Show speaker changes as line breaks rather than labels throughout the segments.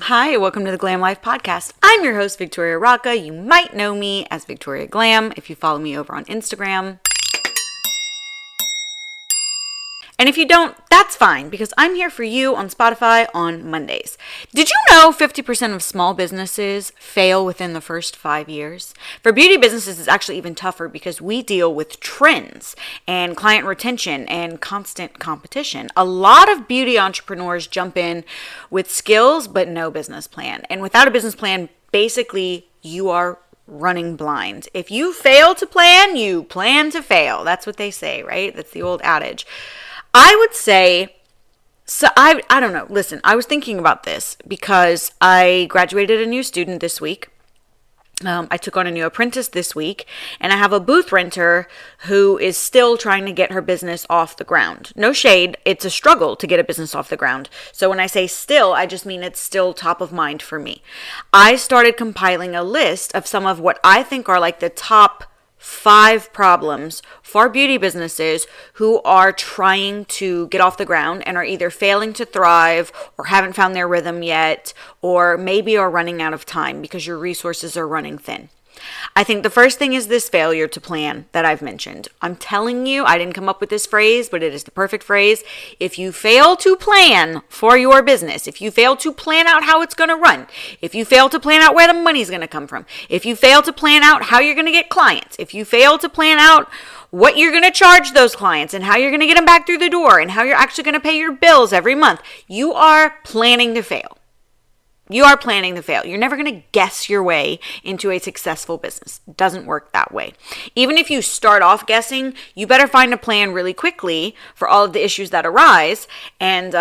Hi, welcome to the GlamLife podcast. I'm your host, Victoria Rocca. You might know me as Victoria Glam if you follow me over on Instagram. And if you don't, that's fine because I'm here for you on Spotify on Mondays. Did you know 50% of small businesses fail within the first 5 years? For beauty businesses, it's actually even tougher because we deal with trends and client retention and constant competition. A lot of beauty entrepreneurs jump in with skills but no business plan. And without a business plan, basically you are running blind. If you fail to plan, you plan to fail. That's what they say, right? That's the old adage. I would say, so I don't know. Listen, I was thinking about this because I graduated a new student this week. I took on a new apprentice this week, and I have a booth renter who is still trying to get her business off the ground. No shade, it's a struggle to get a business off the ground. So when I say still, I just mean it's still top of mind for me. I started compiling a list of some of what I think are like the top 5 problems for beauty businesses who are trying to get off the ground and are either failing to thrive or haven't found their rhythm yet, or maybe are running out of time because your resources are running thin. I think the first thing is this failure to plan that I've mentioned. I'm telling you, I didn't come up with this phrase, but it is the perfect phrase. If you fail to plan for your business, if you fail to plan out how it's going to run, if you fail to plan out where the money's going to come from, if you fail to plan out how you're going to get clients, if you fail to plan out what you're going to charge those clients and how you're going to get them back through the door and how you're actually going to pay your bills every month, you are planning to fail. You are planning to fail. You're never going to guess your way into a successful business. It doesn't work that way. Even if you start off guessing, you better find a plan really quickly for all of the issues that arise. And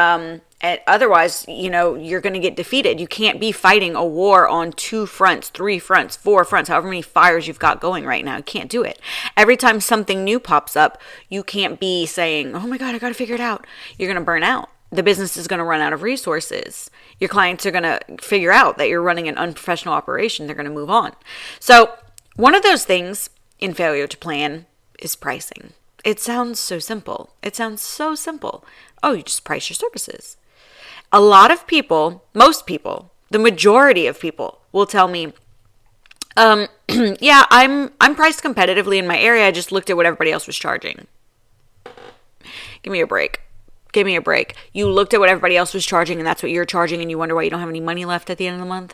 otherwise, you're going to get defeated. You can't be fighting a war on 2 fronts, 3 fronts, 4 fronts, however many fires you've got going right now. You can't do it. Every time something new pops up, you can't be saying, oh my God, I got to figure it out. You're going to burn out. The business is going to run out of resources. Your clients are going to figure out that you're running an unprofessional operation. They're going to move on. So one of those things in failure to plan is pricing. It sounds so simple. Oh, you just price your services. A lot of people, most people, the majority of people will tell me, yeah, I'm priced competitively in my area. I just looked at what everybody else was charging. Give me a break. You looked at what everybody else was charging and that's what you're charging and you wonder why you don't have any money left at the end of the month?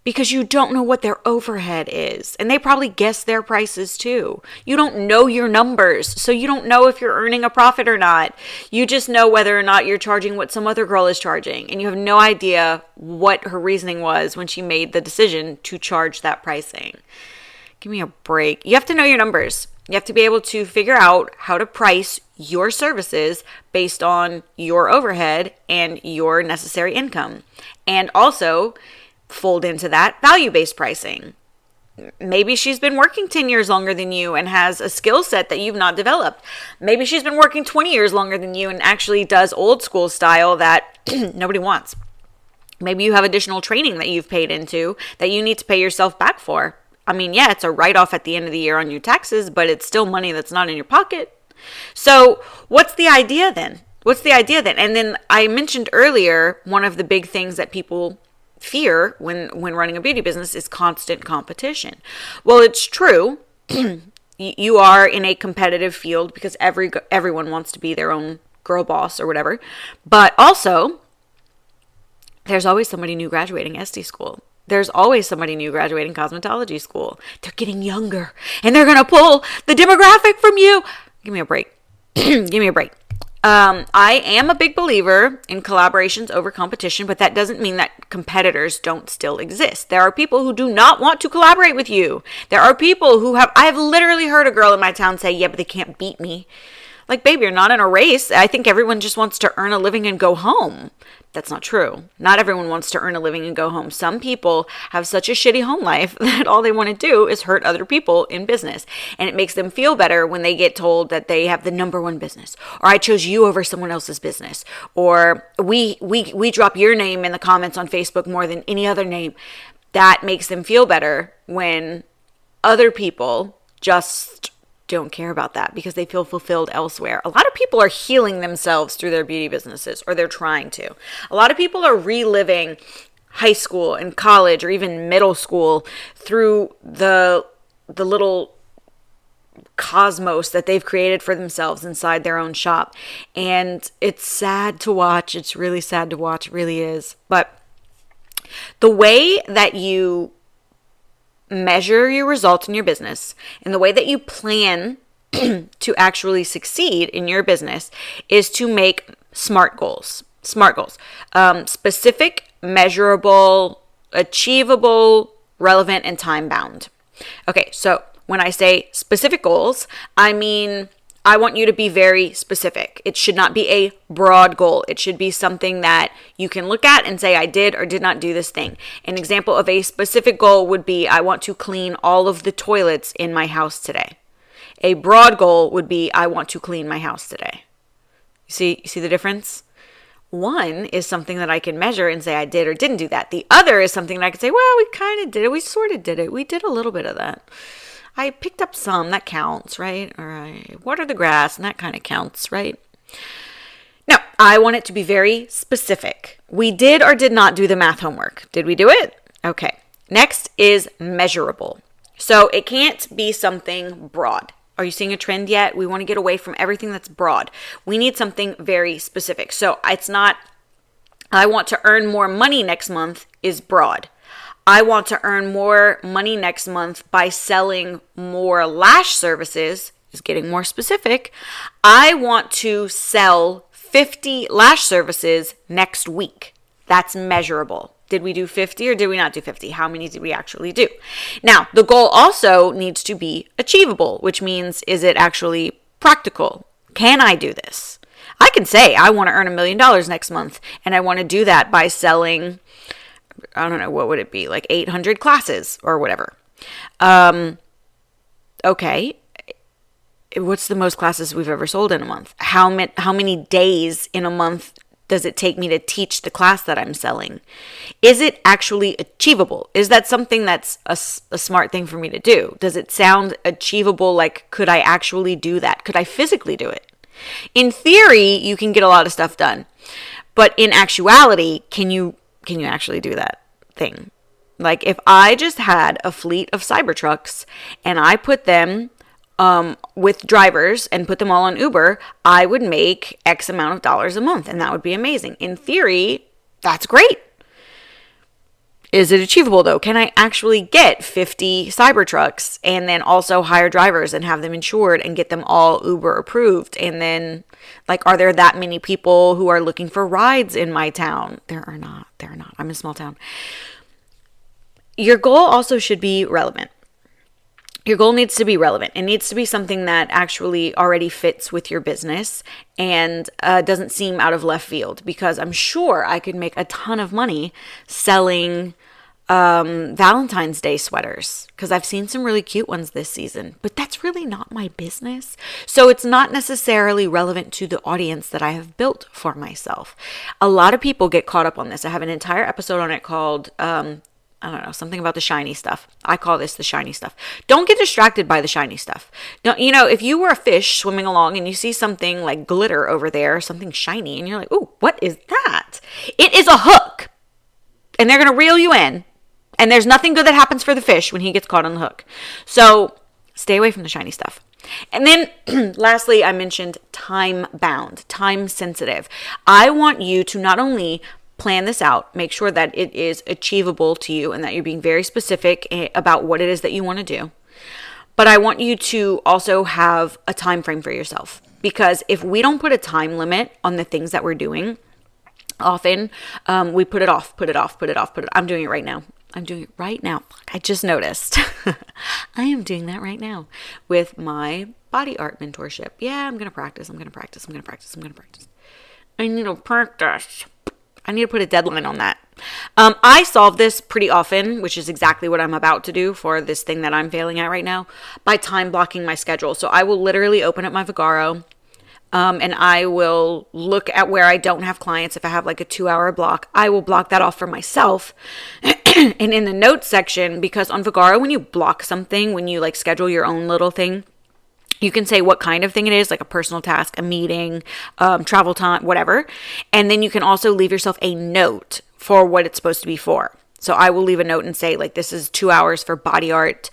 Because you don't know what their overhead is. And they probably guess their prices too. You don't know your numbers, so you don't know if you're earning a profit or not. You just know whether or not you're charging what some other girl is charging. And you have no idea what her reasoning was when she made the decision to charge that pricing. Give me a break. You have to know your numbers. You have to be able to figure out how to price your services based on your overhead and your necessary income. And also fold into that value-based pricing. Maybe she's been working 10 years longer than you and has a skill set that you've not developed. Maybe she's been working 20 years longer than you and actually does old school style that nobody wants. Maybe you have additional training that you've paid into that you need to pay yourself back for. I mean, yeah, it's a write-off at the end of the year on your taxes, but it's still money that's not in your pocket. So what's the idea then? And then I mentioned earlier, one of the big things that people fear when running a beauty business is constant competition. Well, it's true. You are in a competitive field because everyone wants to be their own girl boss or whatever. But also, there's always somebody new graduating Esthie school. There's always somebody new graduating cosmetology school. They're getting younger and they're going to pull the demographic from you. Give me a break. I am a big believer in collaborations over competition, but that doesn't mean that competitors don't still exist. There are people who do not want to collaborate with you. There are people who I've literally heard a girl in my town say, yeah, but they can't beat me. Like, babe, you're not in a race. I think everyone just wants to earn a living and go home. That's not true. Not everyone wants to earn a living and go home. Some people have such a shitty home life that all they want to do is hurt other people in business. And it makes them feel better when they get told that they have the number one business, or I chose you over someone else's business, or we drop your name in the comments on Facebook more than any other name. That makes them feel better when other people just don't care about that because they feel fulfilled elsewhere. A lot of people are healing themselves through their beauty businesses, or they're trying to. A lot of people are reliving high school and college or even middle school through the little cosmos that they've created for themselves inside their own shop. And it's sad to watch. It's really sad to watch. It really is. But the way that you measure your results in your business and the way that you plan to actually succeed in your business is to make SMART goals. Specific, measurable, achievable, relevant, and time-bound. Okay, so when I say specific goals, I mean I want you to be very specific. It should not be a broad goal. It should be something that you can look at and say, I did or did not do this thing. An example of a specific goal would be, I want to clean all of the toilets in my house today. A broad goal would be, I want to clean my house today. You see the difference? One is something that I can measure and say I did or didn't do that. The other is something that I can say, well, we kind of did it. We sort of did it. We did a little bit of that. I picked up some, that counts, right? Or I watered the grass, and that kind of counts, right? No, I want it to be very specific. We did or did not do the math homework. Did we do it? Okay. Next is measurable. So it can't be something broad. Are you seeing a trend yet? We want to get away from everything that's broad. We need something very specific. So it's not, I want to earn more money next month is broad. I want to earn more money next month by selling more lash services is getting more specific. I want to sell 50 lash services next week. That's measurable. Did we do 50 or did we not do 50? How many did we actually do? Now, the goal also needs to be achievable, which means, is it actually practical? Can I do this? I can say I want to earn $1 million next month, and I want to do that by selling, I don't know, what would it be? Like 800 classes or whatever. Okay. What's the most classes we've ever sold in a month? How many days in a month does it take me to teach the class that I'm selling? Is it actually achievable? Is that something that's a smart thing for me to do? Does it sound achievable? Like, could I actually do that? Could I physically do it? In theory, you can get a lot of stuff done. But in actuality, can you actually do that thing? Like, if I just had a fleet of Cybertrucks and I put them with drivers and put them all on Uber, I would make X amount of dollars a month, and that would be amazing. In theory, that's great. Is it achievable though? Can I actually get 50 Cybertrucks and then also hire drivers and have them insured and get them all Uber approved? And then, like, are there that many people who are looking for rides in my town? There are not. I'm in a small town. Your goal also should be relevant. Your goal needs to be relevant. It needs to be something that actually already fits with your business and doesn't seem out of left field, because I'm sure I could make a ton of money selling Valentine's Day sweaters, because I've seen some really cute ones this season, but that's really not my business. So it's not necessarily relevant to the audience that I have built for myself. A lot of people get caught up on this. I have an entire episode on it called I don't know, something about the shiny stuff. I call this the shiny stuff. Don't get distracted by the shiny stuff. Don't, if you were a fish swimming along and you see something like glitter over there, something shiny, and you're like, ooh, what is that? It is a hook. And they're going to reel you in. And there's nothing good that happens for the fish when he gets caught on the hook. So stay away from the shiny stuff. And then lastly, I mentioned time bound, time sensitive. I want you to not only plan this out, make sure that it is achievable to you and that you're being very specific about what it is that you want to do. But I want you to also have a time frame for yourself, because if we don't put a time limit on the things that we're doing, often we put it off. I'm doing it right now. I just noticed. I am doing that right now with my body art mentorship. Yeah, I'm going to practice. I need to practice. I need to put a deadline on that. I solve this pretty often, which is exactly what I'm about to do for this thing that I'm failing at right now, by time blocking my schedule. So I will literally open up my Vagaro, and I will look at where I don't have clients. If I have like a 2-hour block, I will block that off for myself. And in the notes section, because on Vagaro, when you block something, when you like schedule your own little thing, you can say what kind of thing it is, like a personal task, a meeting, travel time, whatever. And then you can also leave yourself a note for what it's supposed to be for. So I will leave a note and say, like, this is 2 hours for body art,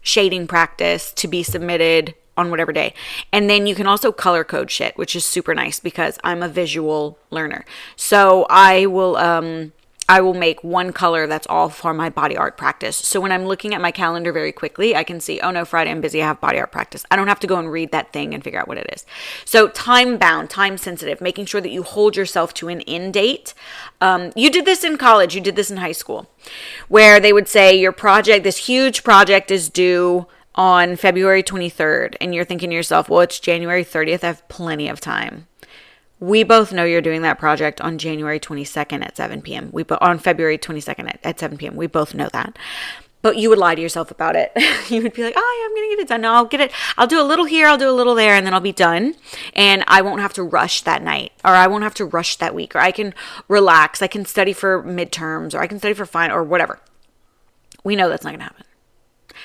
shading practice to be submitted on whatever day. And then you can also color code shit, which is super nice because I'm a visual learner. So I will make one color that's all for my body art practice. So when I'm looking at my calendar very quickly, I can see, oh no, Friday I'm busy, I have body art practice. I don't have to go and read that thing and figure out what it is. So time bound, time sensitive, making sure that you hold yourself to an end date. You did this in college, you did this in high school, where they would say your project, this huge project is due on February 23rd. And you're thinking to yourself, well, it's January 30th, I have plenty of time. We both know you're doing that project on January 22nd at 7 p.m. On February 22nd at 7 p.m. We both know that. But you would lie to yourself about it. You would be like, oh, yeah, I'm going to get it done. No, I'll get it. I'll do a little here, I'll do a little there, and then I'll be done. And I won't have to rush that night, or I won't have to rush that week, or I can relax. I can study for midterms, or I can study for final, or whatever. We know that's not going to happen.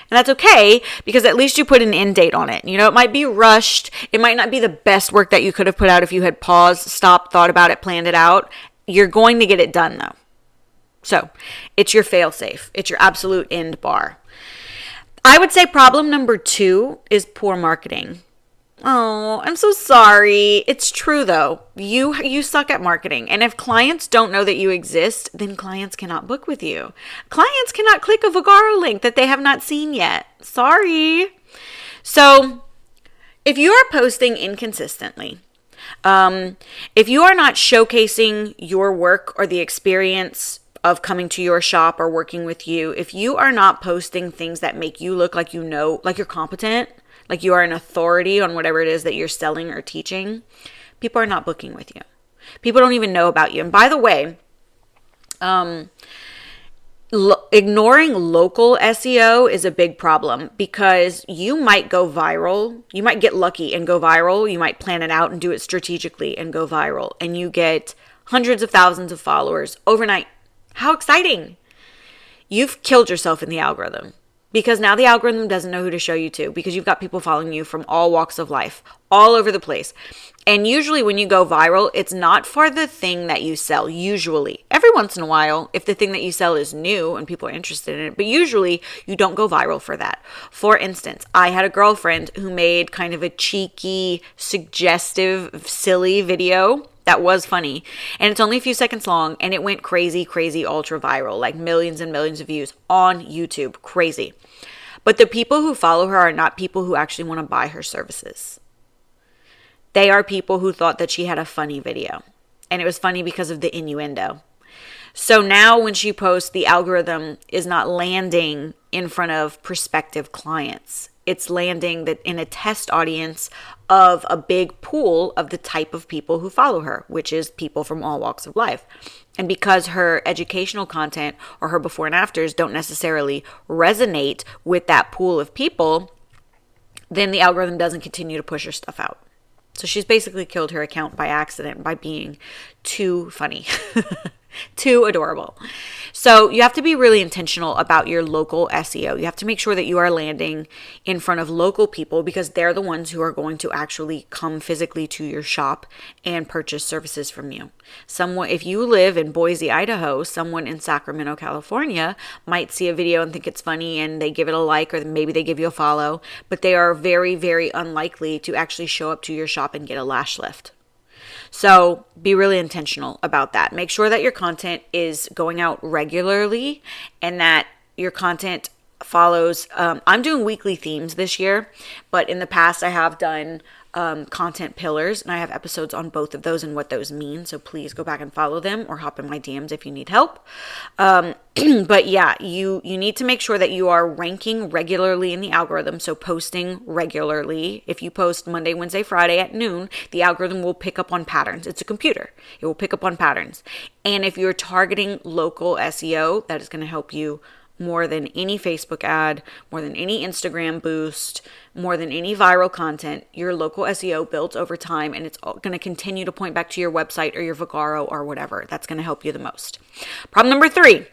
And that's okay, because at least you put an end date on it. You know, it might be rushed. It might not be the best work that you could have put out if you had paused, stopped, thought about it, planned it out. You're going to get it done, though. So it's your fail-safe. It's your absolute end bar. I would say problem number 2 is poor marketing. Oh, I'm so sorry. It's true, though. You suck at marketing. And if clients don't know that you exist, then clients cannot book with you. Clients cannot click a Vagaro link that they have not seen yet. Sorry. So if you are posting inconsistently, if you are not showcasing your work or the experience of coming to your shop or working with you, if you are not posting things that make you look like you know, like you're competent, like you are an authority on whatever it is that you're selling or teaching, people are not booking with you. People don't even know about you. And by the way, ignoring local SEO is a big problem, because you might go viral. You might get lucky and go viral. You might plan it out and do it strategically and go viral. And you get hundreds of thousands of followers overnight. How exciting. You've killed yourself in the algorithm. Because now the algorithm doesn't know who to show you to, because you've got people following you from all walks of life, all over the place. And usually when you go viral, it's not for the thing that you sell, usually. Every once in a while, if the thing that you sell is new and people are interested in it, but usually you don't go viral for that. For instance, I had a girlfriend who made kind of a cheeky, suggestive, silly video that was funny, and it's only a few seconds long, and it went crazy, ultra viral, like millions and millions of views on YouTube. Crazy. But the people who follow her are not people who actually want to buy her services. They are people who thought that she had a funny video, and it was funny because of the innuendo. So now when she posts, the algorithm is not landing in front of prospective clients. It's landing in a test audience of a big pool of the type of people who follow her, which is people from all walks of life. And because her educational content or her before and afters don't necessarily resonate with that pool of people, then the algorithm doesn't continue to push her stuff out. So she's basically killed her account by accident by being too funny. Too adorable. So you have to be really intentional about your local SEO. You have to make sure that you are landing in front of local people, because they're the ones who are going to actually come physically to your shop and purchase services from you. If you live in Boise, Idaho, someone in Sacramento, California might see a video and think it's funny and they give it a like, or maybe they give you a follow, but they are very, very unlikely to actually show up to your shop and get a lash lift. So be really intentional about that. Make sure that your content is going out regularly and that your content follows. I'm doing weekly themes this year, but in the past I have done content pillars, and I have episodes on both of those and what those mean. So please go back and follow them, or hop in my DMs if you need help. But yeah, you need to make sure that you are ranking regularly in the algorithm. So posting regularly. If you post Monday, Wednesday, Friday at noon, the algorithm will pick up on patterns. It's a computer. It will pick up on patterns. And if you're targeting local SEO, that is going to help you more than any Facebook ad, more than any Instagram boost, more than any viral content. Your local SEO builds over time, and it's going to continue to point back to your website or your Vagaro or whatever. That's going to help you the most. Problem number 3,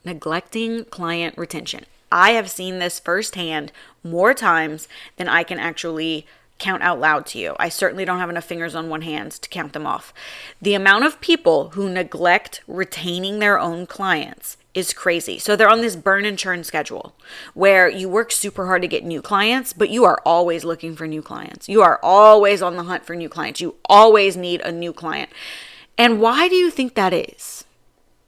neglecting client retention. I have seen this firsthand more times than I can actually count out loud to you. I certainly don't have enough fingers on one hand to count them off. The amount of people who neglect retaining their own clients is crazy. So they're on this burn and churn schedule where you work super hard to get new clients, but you are always looking for new clients. You are always on the hunt for new clients. You always need a new client. And why do you think that is?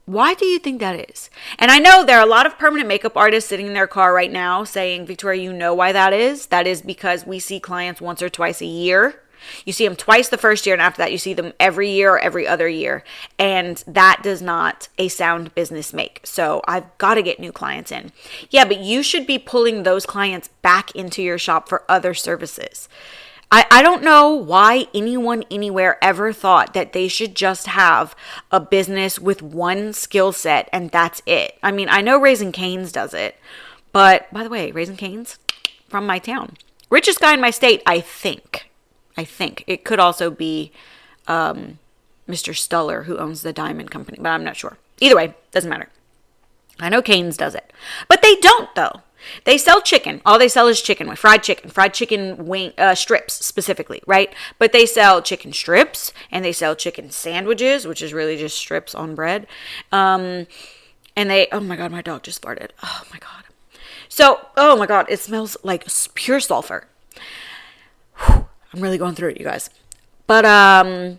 Why do you think that is? And I know there are a lot of permanent makeup artists sitting in their car right now saying, Victoria, you know why that is? That is because we see clients once or twice a year. You see them twice the first year, and after that, you see them every year or every other year. And that does not a sound business make. So I've got to get new clients in. Yeah, but you should be pulling those clients back into your shop for other services. I don't know why anyone anywhere ever thought that they should just have a business with one skill set and that's it. I mean, I know Raising Cane's does it, but by the way, Raising Cane's from my town. Richest guy in my state, I think. It could also be Mr. Stuller, who owns the diamond company, but I'm not sure. Either way, doesn't matter. I know Cane's does it, but they don't though. They sell chicken. All they sell is chicken, fried chicken wing strips specifically, right? But they sell chicken strips and they sell chicken sandwiches, which is really just strips on bread. And they, oh my God, my dog just farted. Oh my God. So, oh my God, it smells like pure sulfur. Whew, I'm really going through it, you guys. But, do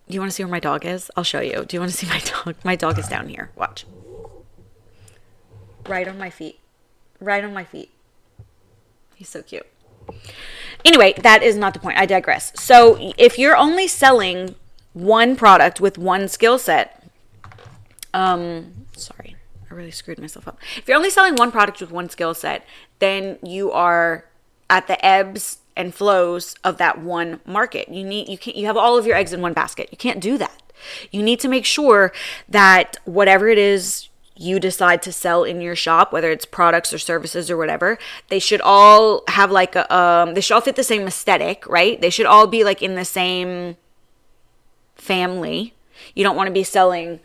you want to see where my dog is? I'll show you. Do you want to see my dog? My dog is down here. Watch. Right on my feet. He's so cute. Anyway, that is not the point. I digress. So if you're only selling one product with one skill set, sorry, I really screwed myself up. If you're only selling one product with one skill set, then you are at the ebbs and flows of that one market. You have all of your eggs in one basket. You can't do that. You need to make sure that whatever it is you decide to sell in your shop, whether it's products or services or whatever, they should all have like they should all fit the same aesthetic, right? They should all be like in the same family. You don't want to be selling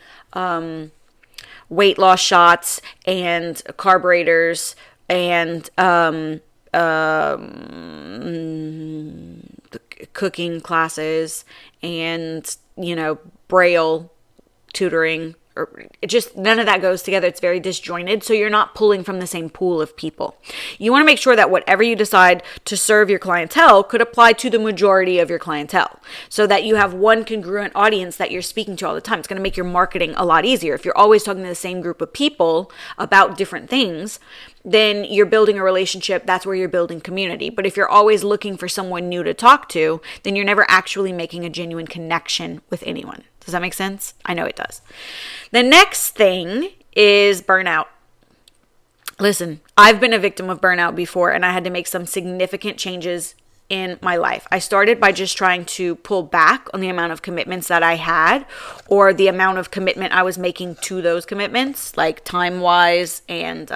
weight loss shots and carburetors and cooking classes and, Braille tutoring. Or just none of that goes together. It's very disjointed. So you're not pulling from the same pool of people. You want to make sure that whatever you decide to serve your clientele could apply to the majority of your clientele so that you have one congruent audience that you're speaking to all the time. It's going to make your marketing a lot easier. If you're always talking to the same group of people about different things, then you're building a relationship. That's where you're building community. But if you're always looking for someone new to talk to, then you're never actually making a genuine connection with anyone. Does that make sense? I know it does. The next thing is burnout. Listen, I've been a victim of burnout before, and I had to make some significant changes in my life. I started by just trying to pull back on the amount of commitments that I had or the amount of commitment I was making to those commitments, like time-wise and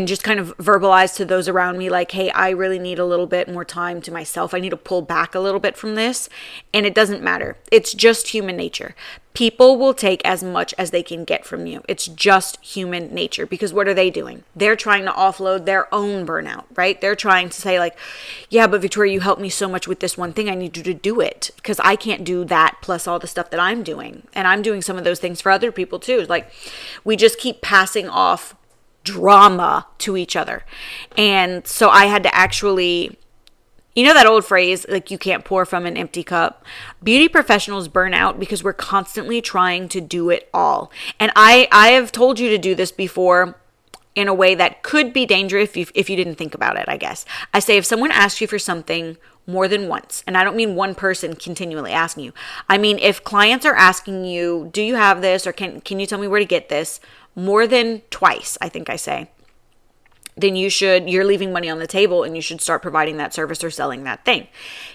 just kind of verbalize to those around me like, hey, I really need a little bit more time to myself. I need to pull back a little bit from this. And it doesn't matter. It's just human nature. People will take as much as they can get from you. It's just human nature because what are they doing? They're trying to offload their own burnout, right? They're trying to say like, yeah, but Victoria, you helped me so much with this one thing. I need you to do it because I can't do that plus all the stuff that I'm doing. And I'm doing some of those things for other people too. Like we just keep passing off drama to each other. And so I had to actually, that old phrase, like you can't pour from an empty cup. Beauty professionals burn out because we're constantly trying to do it all. And I have told you to do this before in a way that could be dangerous if you didn't think about it, I guess. I say if someone asks you for something more than once, and I don't mean one person continually asking you. I mean, if clients are asking you, do you have this? Or can you tell me where to get this? More than twice, I think I say, then you're leaving money on the table and you should start providing that service or selling that thing.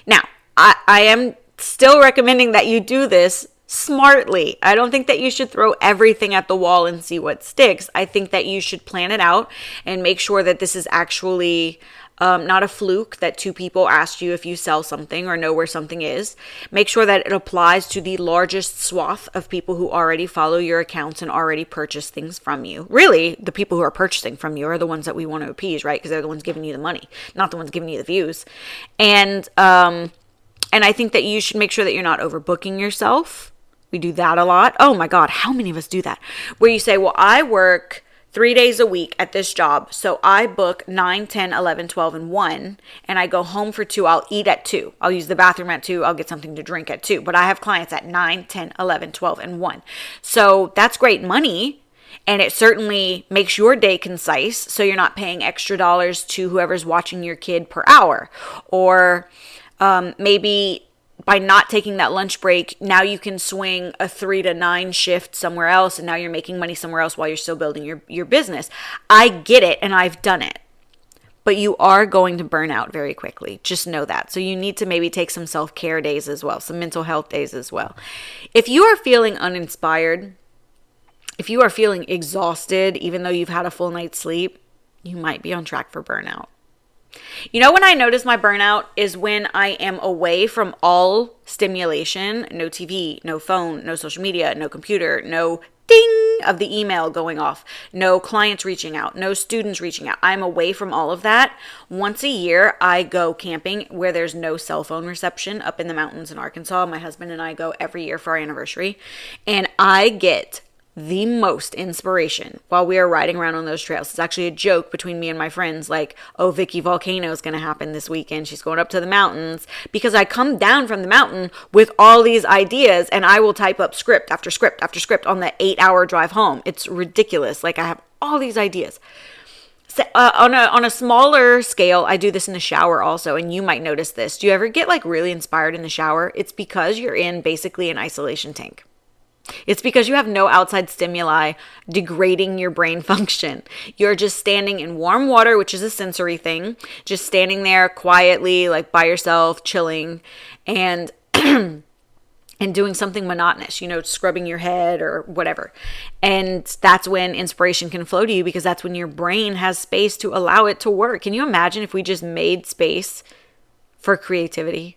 Now, I am still recommending that you do this smartly. I don't think that you should throw everything at the wall and see what sticks. I think that you should plan it out and make sure that this is actually not a fluke that two people asked you if you sell something or know where something is. Make sure that it applies to the largest swath of people who already follow your accounts and already purchase things from you. Really, the people who are purchasing from you are the ones that we want to appease, right? Because they're the ones giving you the money, not the ones giving you the views. And I think that you should make sure that you're not overbooking yourself. We do that a lot. Oh my God, how many of us do that? Where you say, well, I work 3 days a week at this job, so I book 9, 10, 11, 12, and 1, and I go home for 2. I'll eat at 2. I'll use the bathroom at 2. I'll get something to drink at 2. But I have clients at 9, 10, 11, 12, and 1. So that's great money, and it certainly makes your day concise, so you're not paying extra dollars to whoever's watching your kid per hour. Or maybe by not taking that lunch break, now you can swing a 3 to 9 shift somewhere else, and now you're making money somewhere else while you're still building your business. I get it, and I've done it. But you are going to burn out very quickly. Just know that. So you need to maybe take some self-care days as well, some mental health days as well. If you are feeling uninspired, if you are feeling exhausted, even though you've had a full night's sleep, you might be on track for burnout. You know when I notice my burnout is when I am away from all stimulation, no TV, no phone, no social media, no computer, no ding of the email going off, no clients reaching out, no students reaching out. I'm away from all of that. Once a year, I go camping where there's no cell phone reception up in the mountains in Arkansas. My husband and I go every year for our anniversary, and I get the most inspiration while we are riding around on those trails. It's actually a joke between me and my friends, like, oh, Vicky, volcano is going to happen this weekend. She's going up to the mountains, because I come down from the mountain with all these ideas, and I will type up script after script after script on the 8-hour drive home. It's ridiculous. Like, I have all these ideas. So, on a smaller scale, I do this in the shower also, and you might notice this. Do you ever get like really inspired in the shower? It's because you're in basically an isolation tank. It's because you have no outside stimuli degrading your brain function. You're just standing in warm water, which is a sensory thing, just standing there quietly, like by yourself, chilling, and and doing something monotonous, scrubbing your head or whatever. And that's when inspiration can flow to you, because that's when your brain has space to allow it to work. Can you imagine if we just made space for creativity?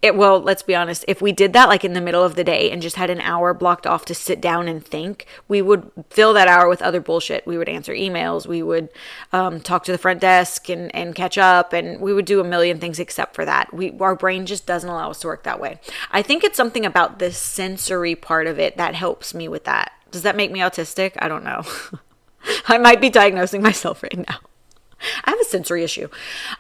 Well, let's be honest, if we did that like in the middle of the day and just had an hour blocked off to sit down and think, we would fill that hour with other bullshit. We would answer emails, we would talk to the front desk and catch up, and we would do a million things except for that. Our brain just doesn't allow us to work that way. I think it's something about the sensory part of it that helps me with that. Does that make me autistic? I don't know. I might be diagnosing myself right now. I have a sensory issue.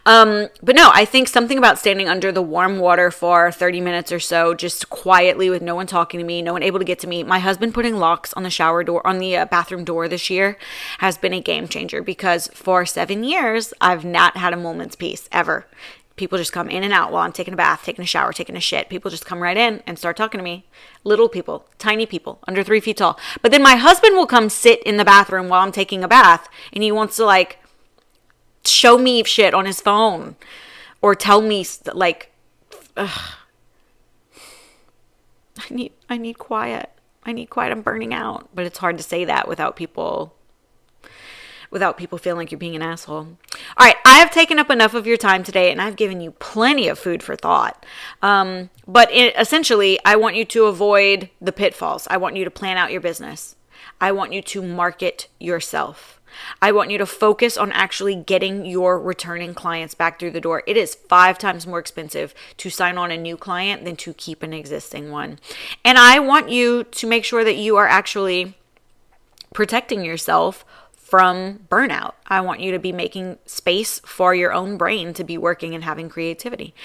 But no, I think something about standing under the warm water for 30 minutes or so, just quietly with no one talking to me, no one able to get to me. My husband putting locks on the shower door, on the bathroom door this year has been a game changer, because for 7 years, I've not had a moment's peace ever. People just come in and out while I'm taking a bath, taking a shower, taking a shit. People just come right in and start talking to me. Little people, tiny people, under 3 feet tall. But then my husband will come sit in the bathroom while I'm taking a bath, and he wants to show me shit on his phone or tell me I need quiet. I need quiet. I'm burning out. But it's hard to say that without people feeling like you're being an asshole. All right, I have taken up enough of your time today, and I've given you plenty of food for thought. But essentially, I want you to avoid the pitfalls. I want you to plan out your business. I want you to market yourself. I want you to focus on actually getting your returning clients back through the door. It is 5 times more expensive to sign on a new client than to keep an existing one. And I want you to make sure that you are actually protecting yourself from burnout. I want you to be making space for your own brain to be working and having creativity.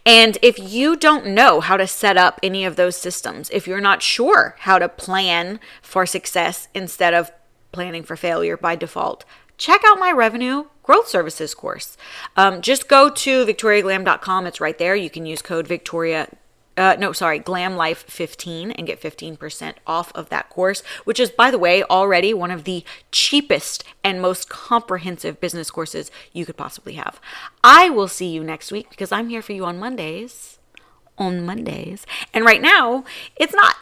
And if you don't know how to set up any of those systems, if you're not sure how to plan for success instead of planning for failure by default, check out my revenue growth services course. Just go to victoriaglam.com. It's right there. You can use code GlamLife15 and get 15% off of that course, which is, by the way, already one of the cheapest and most comprehensive business courses you could possibly have. I will see you next week, because I'm here for you on Mondays. And right now, it's not.